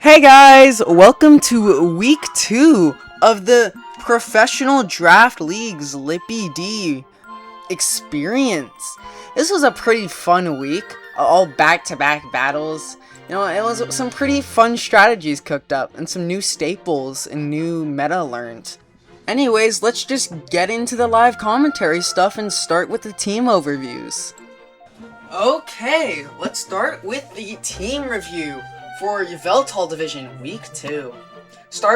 Hey guys, welcome to week 2 of the Professional Draft League's Zlippy-E experience. This was a pretty fun week, all back-to-back battles. You know, it was some pretty fun strategies cooked up and some new staples and new meta learned. Anyways, let's just get into the live commentary stuff and start with the team overviews. Okay, let's start with the team review for Yveltal Division, Week 2.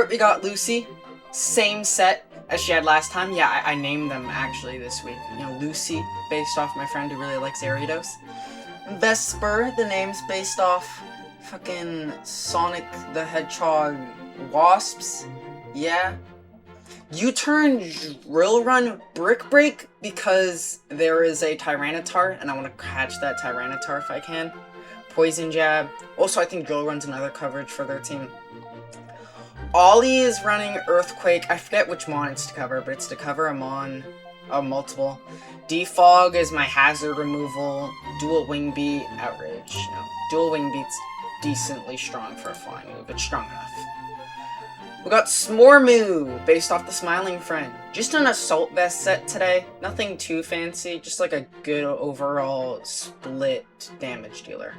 We got Lucy, same set as she had last time. Yeah, I named them actually this week. You know, Lucy, based off my friend who really likes Ariados. Vesper, the name's based off fucking Sonic the Hedgehog wasps. Yeah. U-turn, drill run, brick break, because there is a Tyranitar, and I want to catch that Tyranitar if I can. Poison jab. Also, I think drill run's another coverage for their team. Ollie is running Earthquake. I forget which mon it's to cover, but it's to cover a mon of multiple. Defog is my hazard removal. Dual wing beat, outrage. No, dual wing beat's decently strong for a flying move. It's strong enough. We got Smormoo, based off the Smiling Friend. Just an Assault Vest set today. Nothing too fancy, just like a good overall split damage dealer.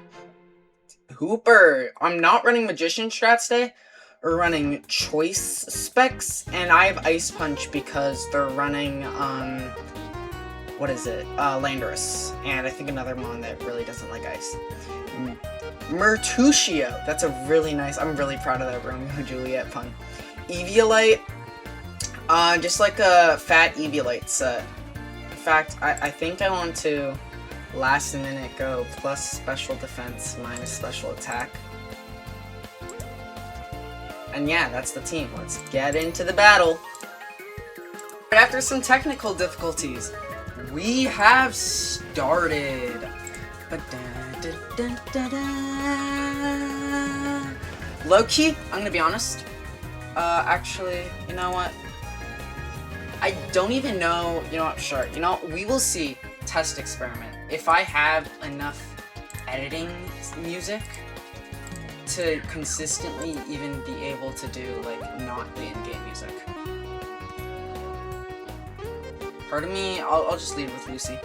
Hooper, I'm not running Magician strats today. We're running Choice specs, and I have Ice Punch because they're running, what is it? Landorus, and I think another mon that really doesn't like ice. Mertutio, that's a really nice, I'm really proud of that Romeo and Juliet pun. Eviolite, just like a fat Eviolite set. In fact, I think I want to last minute go plus special defense minus special attack. And yeah, that's the team. Let's get into the battle. After some technical difficulties, we have started. Low-key, I'm gonna be honest. Actually, you know what? I don't even know, you know what, sure. You know, we will see. Test experiment. If I have enough editing music to consistently even be able to do, like, not the in-game music. Part of me, I'll just lead with Lucy.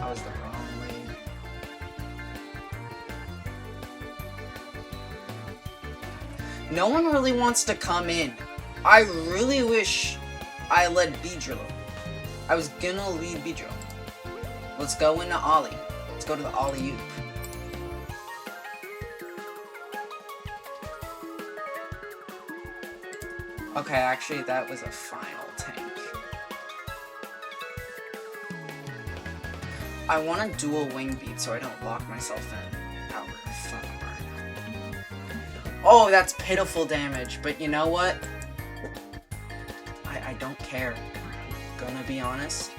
I was the wrong lead. No one really wants to come in. I really wish I led Beedrill. I was gonna lead Beedrill. Let's go into Ollie. Let's go to the Ollie-oop. Okay, actually, that was a final tank. I want a dual wing beat so I don't lock myself in. Oh, that's pitiful damage, but you know what? I don't care. I'm gonna be honest,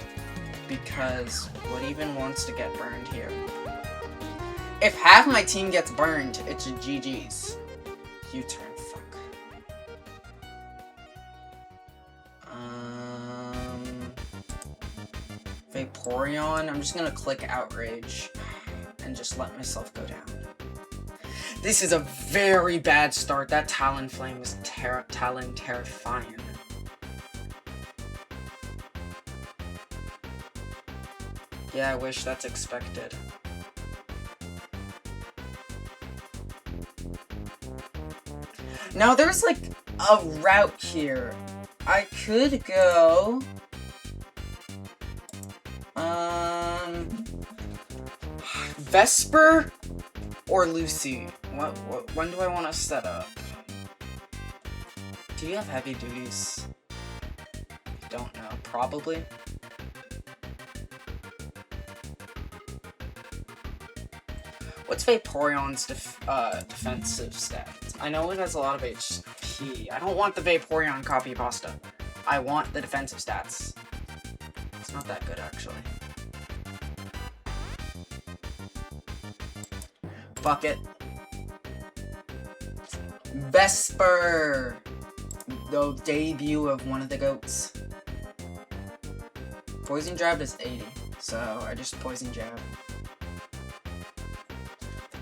because what even wants to get burned here? If half my team gets burned, it's a GG's. U-turn, fuck. Vaporeon, I'm just gonna click Outrage and just let myself go down. This is a very bad start. That Talonflame is terrifying. Yeah, I wish that's expected. Now, there's like a route here. I could go... Vesper or Lucy? When do I want to set up? Do you have heavy duties? Don't know. Probably. What's Vaporeon's defensive stats? I know it has a lot of HP. I don't want the Vaporeon copy pasta. I want the defensive stats. It's not that good, actually. Fuck it. Vesper! The debut of one of the goats. Poison Jab is 80, so I just Poison Jab.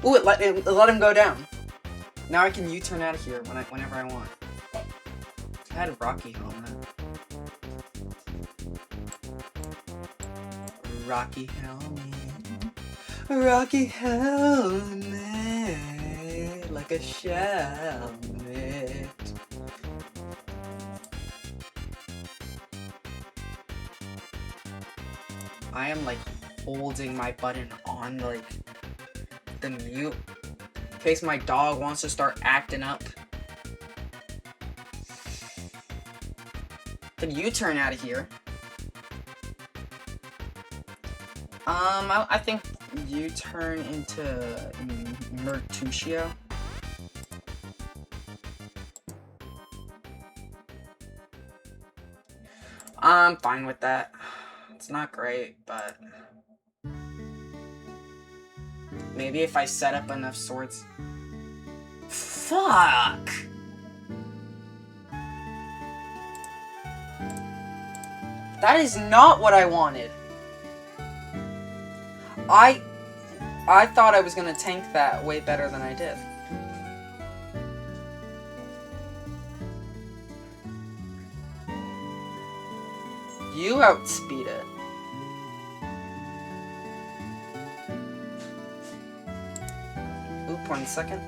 Ooh, it let him go down. Now I can U-turn out of here whenever I want. I had a Rocky helmet. Rocky helmet. Rocky helmet. Like a helmet. I am like holding my button on like the mute in case my dog wants to start acting up. Can you turn out of here? I think you turn into Mercutio. I'm fine with that. It's not great, but maybe if I set up enough swords. Fuck! That is not what I wanted. I thought I was gonna tank that way better than I did. You outspeed it. Oop, 1 second.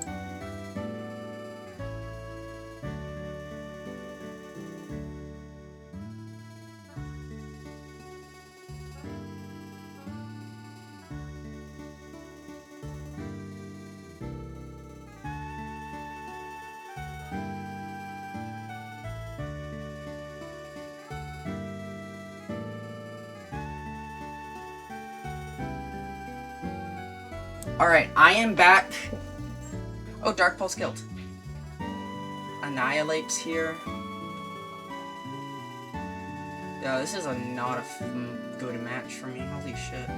Alright, I am back. Oh, Dark Pulse killed. Annihilate's here. Yeah, this is not a good match for me. Holy shit.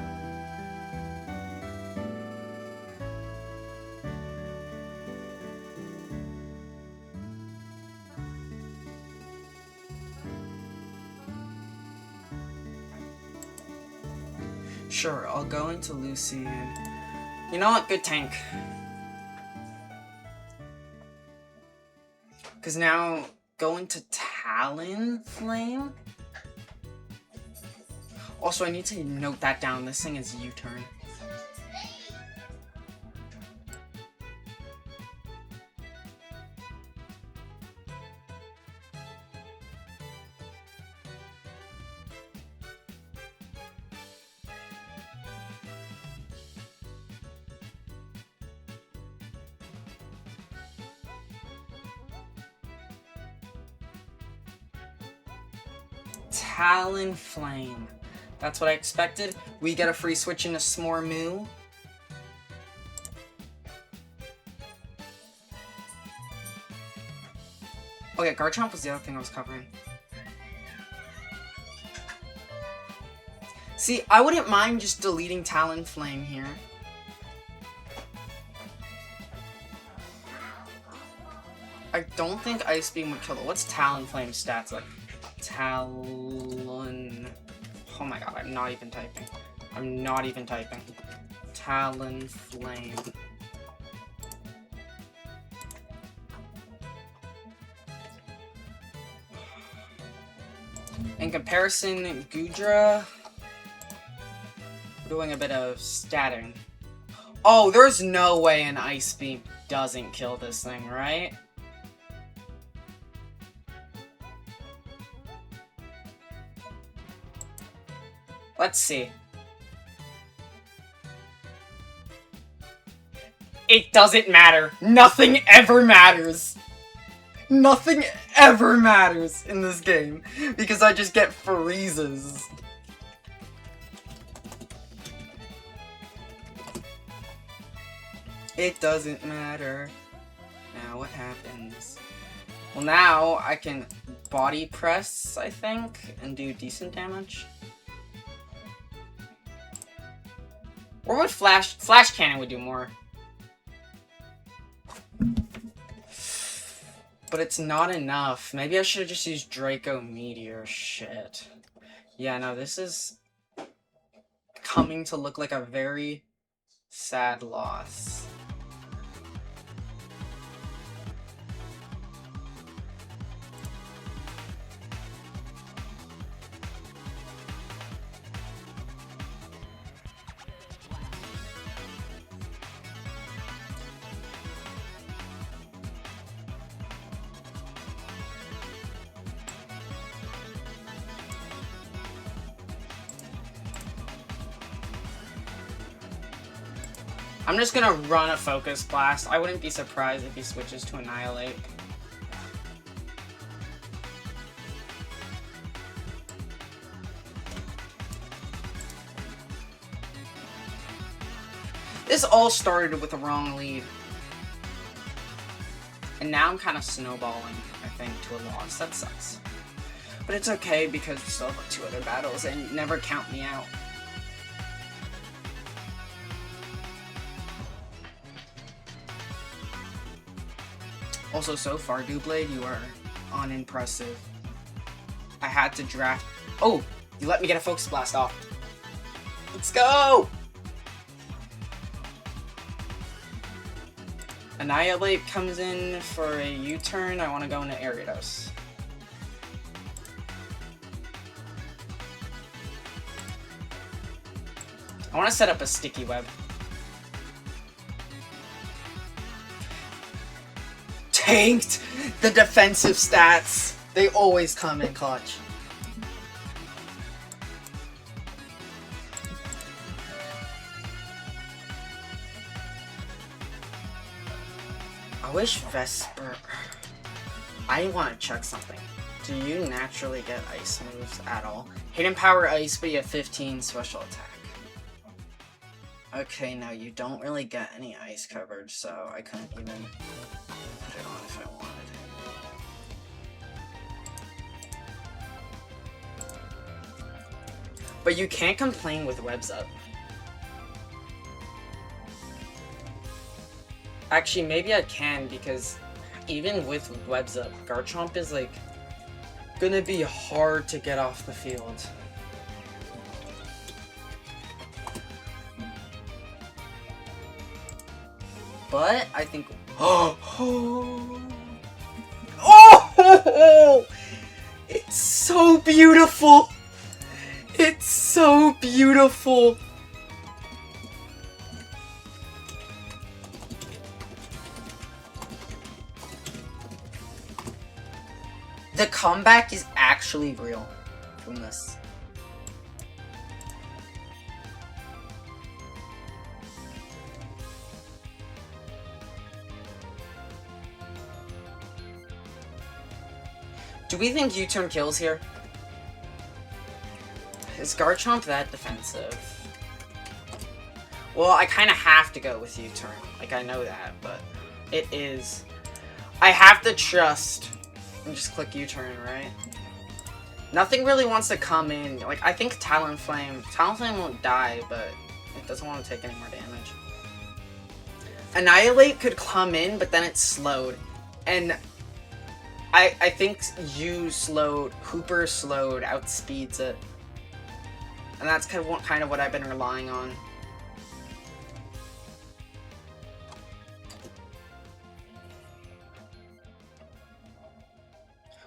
Sure, I'll go into Lucy and... You know what? Good tank. Because now, go into Talonflame? Also, I need to note that down. This thing is U-turn. Talonflame. That's what I expected. We get a free switch into Smormoo. Okay, Garchomp was the other thing I was covering. See, I wouldn't mind just deleting Talonflame here. I don't think Ice Beam would kill it. What's Talonflame's stats like? Talon... Oh my god, I'm not even typing. I'm not even typing. Talonflame. In comparison, Goodra... doing a bit of statting. Oh, there's no way an Ice Beam doesn't kill this thing, right? Let's see. It doesn't matter. Nothing ever matters. Nothing ever matters in this game. Because I just get freezes. It doesn't matter. Now what happens? Well, now I can body press, I think, and do decent damage. Or would Flash Cannon would do more. But it's not enough. Maybe I should have just used Draco Meteor. Shit. Yeah, no, this is coming to look like a very sad loss. I'm just gonna run a Focus Blast. I wouldn't be surprised if he switches to Annihilate. This all started with a wrong lead. And now I'm kind of snowballing, I think, to a loss. That sucks. But it's okay because we still have 2 other battles and never count me out. Also, so far, Doublade, you are unimpressive. I had to draft... Oh! You let me get a Focus Blast off. Let's go! Annihilate comes in for a U-turn. I want to go into Ariados. I want to set up a Sticky Web. Tanked! The defensive stats. They always come in clutch. I wish Vesper... I want to check something. Do you naturally get ice moves at all? Hidden Power Ice, but you have 15 special attack. Okay, no, you don't really get any ice coverage, so I couldn't even put it on if I wanted. But you can't complain with webs up. Actually, maybe I can, because even with webs up, Garchomp is, like, gonna be hard to get off the field. But I think... Oh! It's so beautiful! It's so beautiful! The comeback is actually real from this. Do we think U-turn kills here? Is Garchomp that defensive? Well, I kind of have to go with U-turn. Like, I know that, but it is... I have to trust... And just click U-turn, right? Nothing really wants to come in. Like, I think Talonflame... Talonflame won't die, but it doesn't want to take any more damage. Annihilate could come in, but then it's slowed. And... I think Hooper slowed, outspeeds it. And that's kind of what I've been relying on.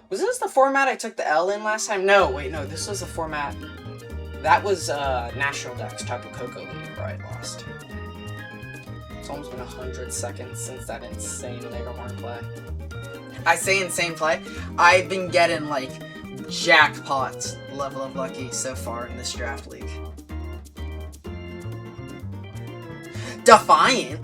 Was this the format I took the L in last time? No, wait, no, this was the format... That was National Dex Tapu Koko League where I lost. It's almost been 100 seconds since that insane Megahorn play. I say insane play. I've been getting, like, jackpot level of lucky so far in this draft league. Defiant?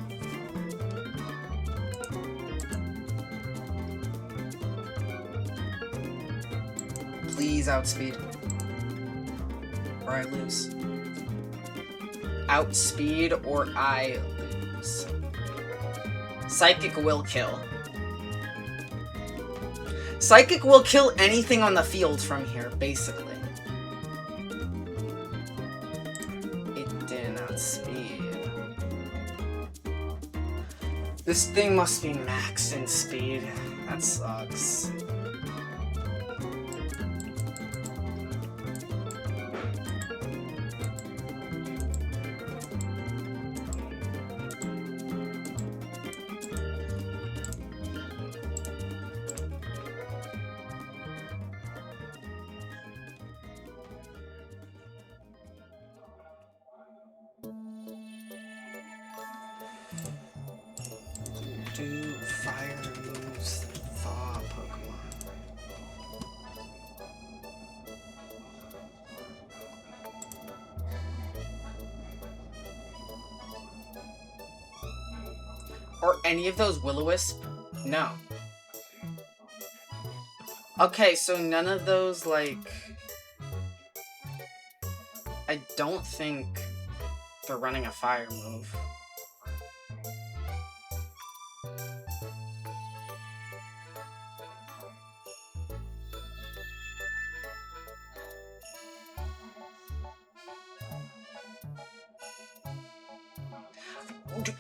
Please outspeed. Or I lose. Outspeed or I lose. Psychic will kill. Psychic will kill anything on the field from here, basically. It didn't outspeed. This thing must be maxed in speed. That sucks. Do fire moves thaw Pokemon. Or any of those Will-O-Wisp? No. Okay, so none of those, like... I don't think they're running a fire move.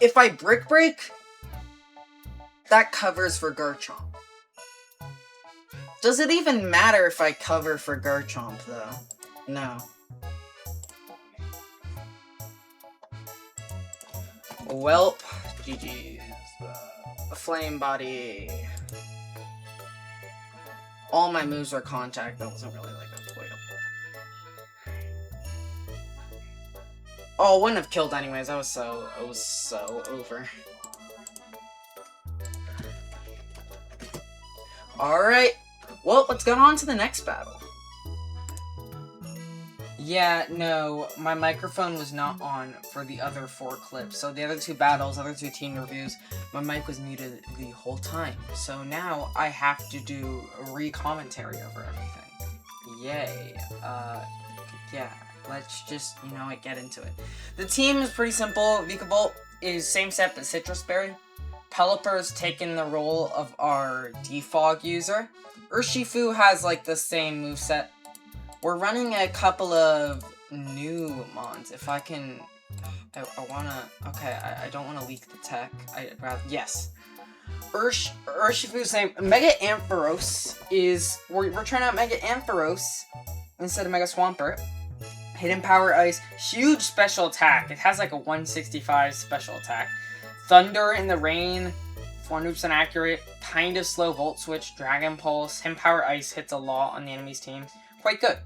If I Brick Break, that covers for Garchomp. Does it even matter if I cover for Garchomp, though? No. Welp. GG's. Flame Body. All my moves are contact. That wasn't really, like, avoidable. Oh, it wouldn't have killed anyways. It was so over. Alright. Well, let's go on to the next battle. Yeah, no, my microphone was not on for the other 4 clips. So the other 2 battles, other 2 team reviews, my mic was muted the whole time. So now I have to do a re-commentary over everything. Yay. Yeah, let's just, you know, get into it. The team is pretty simple. Vikavolt is same set but Citrus Berry. Pelipper's taken the role of our defog user. Urshifu has, like, the same moveset. We're running a couple of new mons. If I can... I wanna... Okay, I don't want to leak the tech. I'd rather... Yes. Urshifu same... Mega Ampharos is... We're trying out Mega Ampharos instead of Mega Swampert. Hidden Power Ice. Huge special attack. It has, like, a 165 special attack. Thunder in the Rain. 400% accurate. Kind of slow Volt Switch. Dragon Pulse. Hidden Power Ice hits a lot on the enemy's team. Quite good.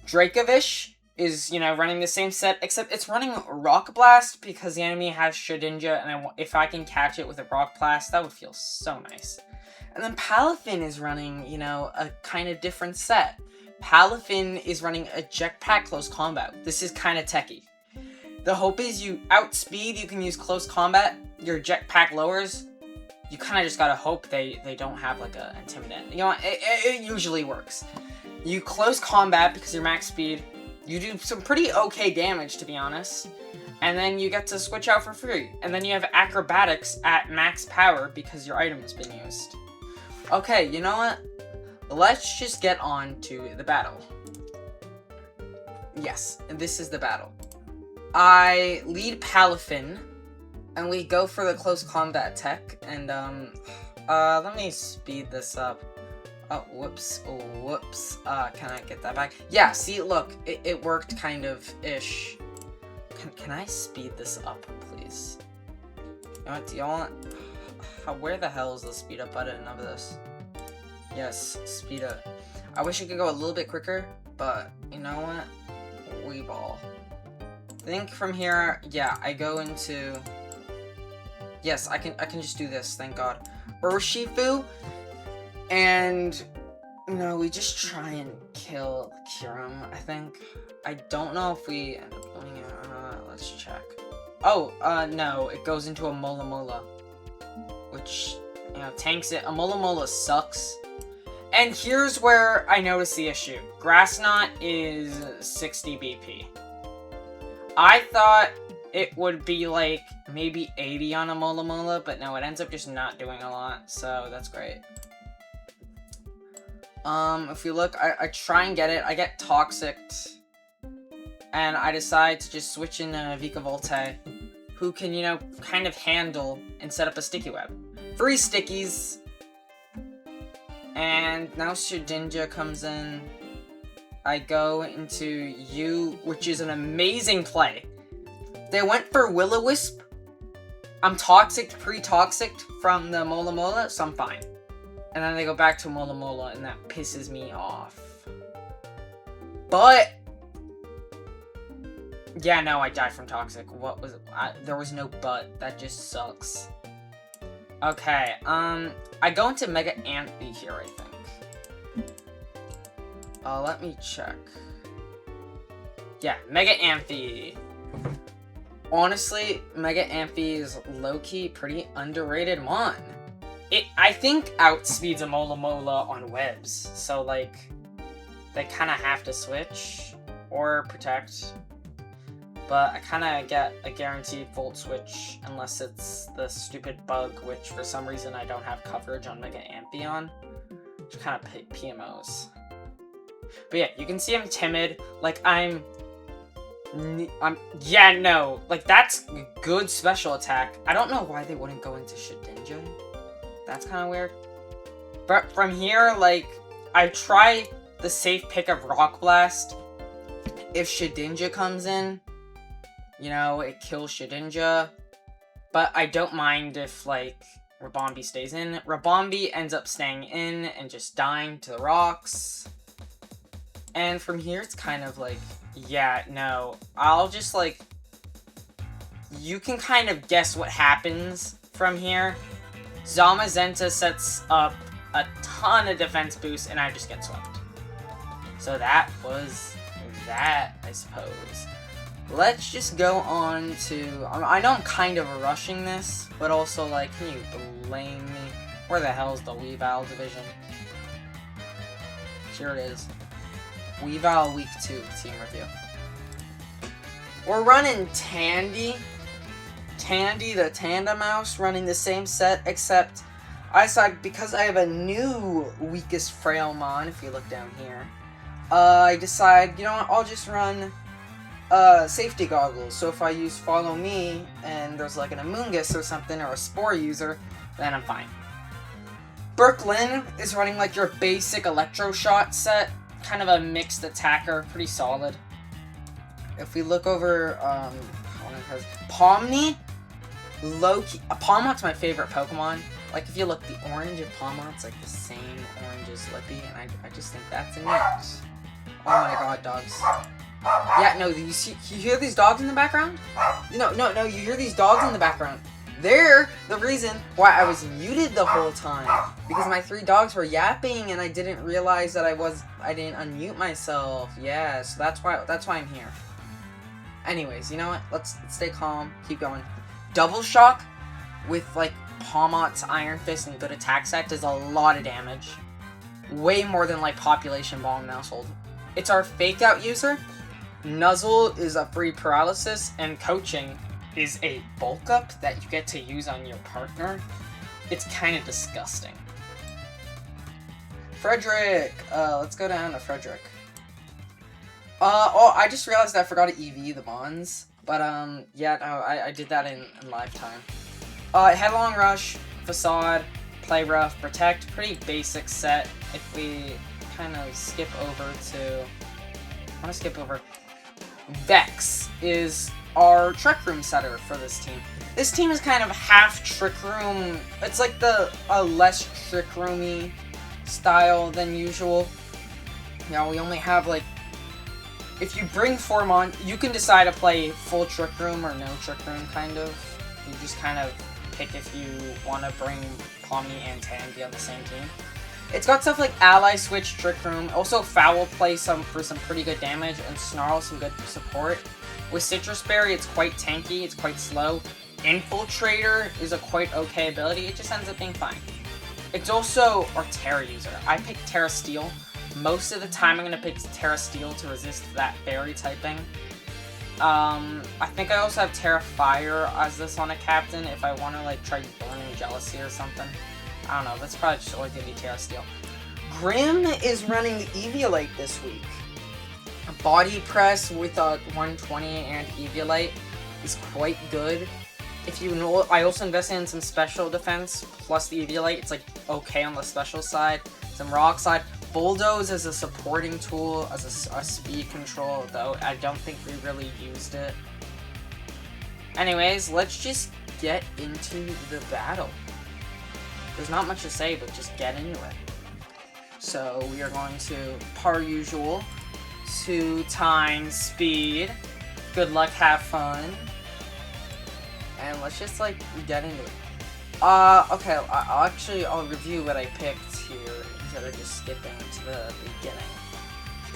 Dracovish is, you know, running the same set, except it's running Rock Blast because the enemy has Shedinja, and if I can catch it with a Rock Blast, that would feel so nice. And then Palafin is running, you know, a kind of different set. Palafin is running a Jetpack Close Combat. This is kind of techie. The hope is you outspeed, you can use Close Combat, your Jetpack lowers. You kind of just gotta hope they don't have, like, a Intimidate. You know, it usually works. You close combat because you're max speed. You do some pretty okay damage, to be honest. And then you get to switch out for free. And then you have acrobatics at max power because your item has been used. Okay, you know what? Let's just get on to the battle. Yes, this is the battle. I lead Palafin, and we go for the close combat tech. And, let me speed this up. Oh, whoops. Can I get that back? Yeah, see, look, it worked kind of-ish. Can I speed this up, please? You know what, do y'all want... Where the hell is the speed up button of this? Yes, speed up. I wish it could go a little bit quicker, but you know what? Weeball. I think from here, yeah, I go into... Yes, I can just do this, thank God. Urshifu. And, no, we just try and kill Kyurem, I think. I don't know if we end up doing it. Let's check. Oh, no, it goes into a Mola Mola. Which, you know, tanks it. A Mola Mola sucks. And here's where I notice the issue. Grass Knot is 60 BP. I thought it would be, like, maybe 80 on a Mola Mola, but no, it ends up just not doing a lot, so that's great. If you look, I try and get it. I get Toxicked. And I decide to just switch in Vikavolt, who can, you know, kind of handle and set up a Sticky Web. 3 stickies. And now Shedinja comes in. I go into you, which is an amazing play. They went for Will-O-Wisp. I'm Toxicked, pre-Toxicked from the Mola Mola, so I'm fine. And then they go back to Mola Mola, and that pisses me off. But... yeah, no, I died from Toxic. What was it? There was no but. That just sucks. Okay, I go into Mega Amphi here, I think. Let me check. Yeah, Mega Amphi. honestly, Mega Amphi is low-key pretty underrated mon. I think outspeeds a Mola Mola on webs, so like they kind of have to switch or protect. But I kind of get a guaranteed Volt switch unless it's the stupid bug, which for some reason I don't have coverage on Mega Amphi on, which kind of PMOs. But yeah, you can see I'm timid. Like yeah, no, like that's good special attack. I don't know why they wouldn't go into Shedinja. That's kind of weird. But from here, like, I try the safe pick of Rock Blast. If Shedinja comes in, you know, it kills Shedinja. But I don't mind if, like, Rabombi stays in. Rabombi ends up staying in and just dying to the rocks. And from here, it's kind of like, yeah, no. I'll just, like, you can kind of guess what happens from here. Zamazenta sets up a ton of defense boosts, and I just get swept. So that was that, I suppose. Let's just go on to... I know I'm kind of rushing this, but also, like, can you blame me? Where the hell is the Weavile division? Here it is. Weavile Week 2 team review. We're running Tandy. Tandy the Tanda Mouse, running the same set, except I decided because I have a new weakest frail mon, if you look down here, I decide, you know what, I'll just run safety goggles. So if I use Follow Me and there's like an Amoonguss or something or a Spore user, then I'm fine. Brooklyn is running like your basic Electro Shot set, kind of a mixed attacker, pretty solid. If we look over, Pomni, low-key, Palmot's my favorite Pokemon. Like, if you look, the orange of Palmot's like the same orange as Zlippy, and I just think that's a mix. Oh my god, dogs. Yeah, no, you hear these dogs in the background? No, you hear these dogs in the background. They're the reason why I was muted the whole time. Because my 3 dogs were yapping, and I didn't realize that I didn't unmute myself. Yeah, so that's why I'm here. Anyways, you know what? Let's stay calm, keep going. Double Shock with, like, Palmot's Iron Fist and good attack set does a lot of damage. Way more than, like, Population Ball and Mousehold. It's our Fake Out user. Nuzzle is a free paralysis, and Coaching is a bulk up that you get to use on your partner. It's kind of disgusting. Frederick! Let's go down to Frederick. Oh, I just realized I forgot to EV the Mons. But, yeah, no, I did that in lifetime. Headlong Rush, Facade, Play Rough, Protect, pretty basic set. If we kind of skip over to... I want to skip over... Vex is our Trick Room setter for this team. This team is kind of half Trick Room. It's like a less Trick Roomy style than usual. You know, we only have, like... If you bring 4 mon, you can decide to play full Trick Room or no Trick Room, kind of. You just kind of pick if you want to bring Pomni and Tandy on the same team. It's got stuff like Ally Switch, Trick Room, also Foul Play for some pretty good damage, and Snarl some good support. With Citrus Berry, it's quite tanky, it's quite slow. Infiltrator is a quite okay ability, it just ends up being fine. It's also our Terra user. I picked Terra Steel. Most of the time I'm going to pick Terra Steel to resist that Fairy typing. I think I also have Terra Fire as this on a captain if I want to like try Burning Jealousy or something. I don't know, that's probably just always going to be Terra Steel. Grim is running the Eviolite this week. A Body Press with a 120 and Eviolite is quite good. If you know, I also invested in some special defense plus the Eviolite. It's like okay on the special side. Some rock side. Bulldoze as a supporting tool, as a speed control, though I don't think we really used it. Anyways, let's just get into the battle. There's not much to say, but just get into it. So we are going to, per usual, 2 times speed. Good luck, have fun. And let's just, like, get into it. Okay, I'll review what I picked here instead of just skipping to the beginning.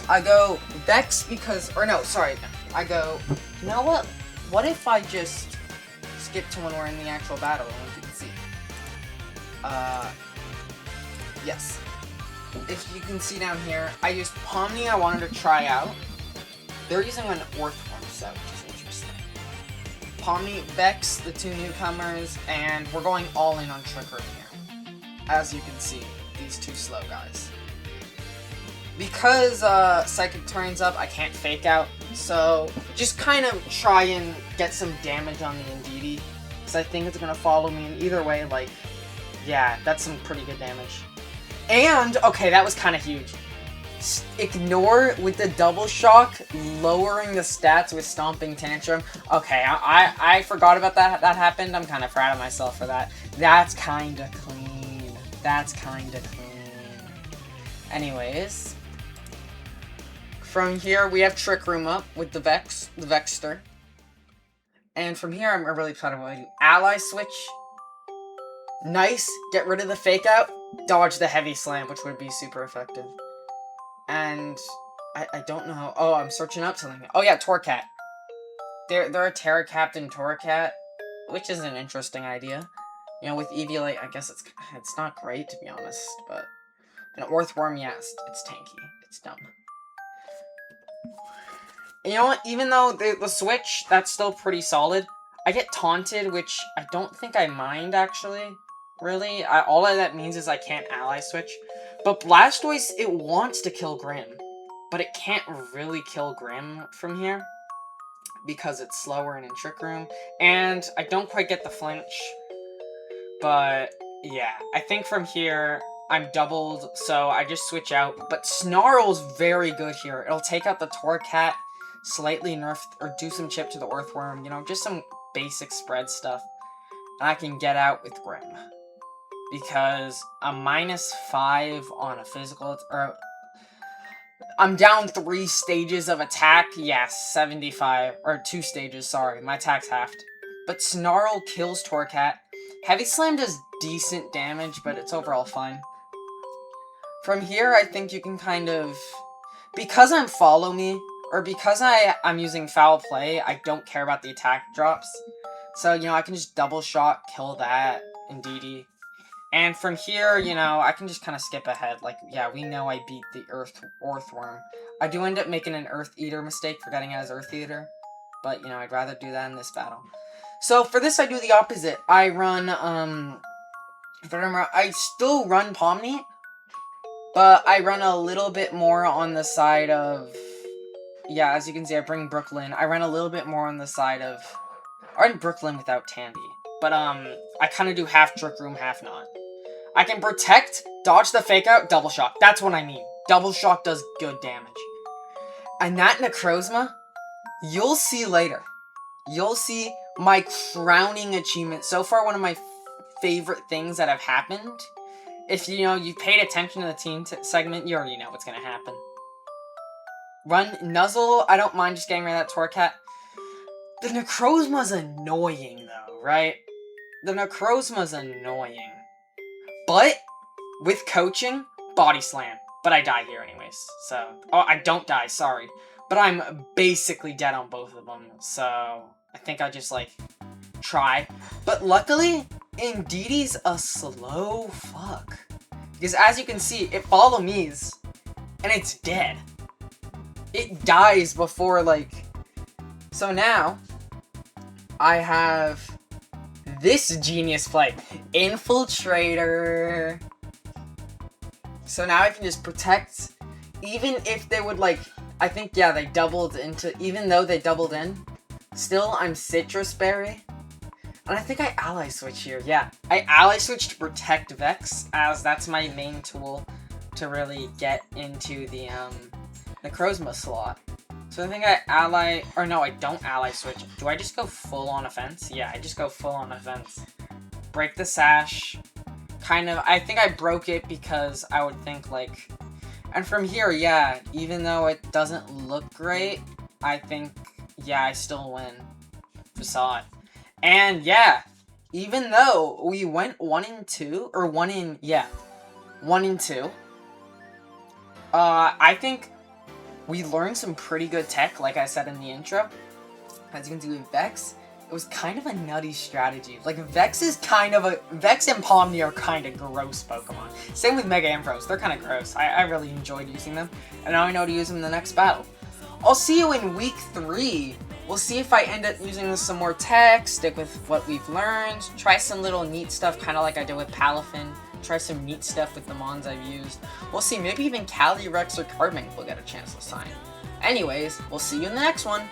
I go Vex because, or no, sorry, I go, you know what? what if I just skip to when we're in the actual battle and we can see? Yes. If you can see down here, I used Pomni I wanted to try out. They're using an Earthworm set, which is interesting. Pomni, Vex, the two newcomers, and we're going all in on Trick Room here. As you can see, these two slow guys. Because Psychic turns up, I can't fake out, so just kind of try and get some damage on the Indeedee, because I think it's going to follow me in either way, like, yeah, that's some pretty good damage. And, okay, that was kind of huge. Ignore with the double shock, lowering the stats with Stomping Tantrum. Okay, I forgot about that happened. I'm kind of proud of myself for that. That's kind of clean. That's kind of clean. Anyways. From here, we have Trick Room up with the Vexter. And from here, I'm really proud of what I do. Ally Switch. Nice. Get rid of the Fake Out. Dodge the Heavy Slam, which would be super effective. And I don't know how... Oh, I'm searching up something. Oh yeah, Torcat. They're a Terra Captain Torcat, which is an interesting idea. You know, with Eviolite, I guess it's not great, to be honest, but... An Earthworm, yes, it's tanky. It's dumb. You know what? Even though the switch, that's still pretty solid. I get taunted, which I don't think I mind, actually. Really. All that means is I can't ally switch. But Blastoise, it wants to kill Grim. But it can't really kill Grim from here. Because it's slower and in Trick Room. And I don't quite get the flinch. But, yeah. I think from here, I'm doubled, so I just switch out. But Snarl's very good here. It'll take out the Torcat. Slightly nerf or do some chip to the Earthworm, you know, just some basic spread stuff. And I can get out with Grim. Because a -5 on a physical, or I'm down 3 stages of attack. Yes, 75, or 2 stages, sorry, my attack's halved. But Snarl kills Torcat. Heavy Slam does decent damage, but it's overall fine. From here, I think you can kind of, because I'm Follow Me, or because I'm using Foul Play, I don't care about the attack drops. So, you know, I can just double shot, kill that, Indeedee. And from here, you know, I can just kind of skip ahead. Like, yeah, we know I beat the Earthworm. I do end up making an Earth Eater mistake, forgetting it as Earth Eater. But, you know, I'd rather do that in this battle. So, for this, I do the opposite. I run, if I remember, I still run Pomni. But I run a little bit more on the side of... Yeah, as you can see, I bring Brooklyn. I run a little bit more on the side of... I run Brooklyn without Tandy. But, I kind of do half Trick Room, half not. I can Protect, dodge the Fake Out, Double Shock. That's what I mean. Double Shock does good damage. And that Necrozma, you'll see later. You'll see my crowning achievement. So far, one of my favorite things that have happened. If, you know, you paid attention to the team segment, you already know what's going to happen. Run Nuzzle, I don't mind just getting rid of that Torcat. The Necrozma's annoying, though, right? The Necrozma's annoying. But, with coaching, Body Slam. But I die here anyways, so... Oh, I don't die, sorry. But I'm basically dead on both of them, so... I think I'll just, like, try. But luckily, Indeedee's a slow fuck. Because as you can see, it follow me's, and it's dead. It dies before, like... So now, I have this genius play. Infiltrator. So now I can just Protect. Even if they would, like... I think, yeah, they doubled into... Even though they doubled in, still, I'm Citrus Berry. And I think I Ally Switch here, yeah. I Ally Switch to Protect Vex, as that's my main tool to really get into the, Necrozma slot. So I think I Ally... Or no, I don't Ally Switch. Do I just go full on offense? Yeah, I just go full on offense. Break the Sash. Kind of... I think I broke it because I would think, like... And from here, yeah, even though it doesn't look great, I think, yeah, I still win. Just saw it. And yeah, even though we went 1-2, or 1-2, I think we learned some pretty good tech, like I said in the intro. as you can see with Vex, it was kind of a nutty strategy. Like, Vex and Pomni are kind of gross Pokemon. Same with Mega Ampharos, they're kind of gross. I really enjoyed using them, and now I know how to use them in the next battle. I'll see you in week 3. We'll see if I end up using some more tech, stick with what we've learned, try some little neat stuff, kind of like I did with Palafin. Try some neat stuff with the Mons I've used. We'll see, maybe even Calyrex or Cardbank will get a chance to sign. Anyways, we'll see you in the next one.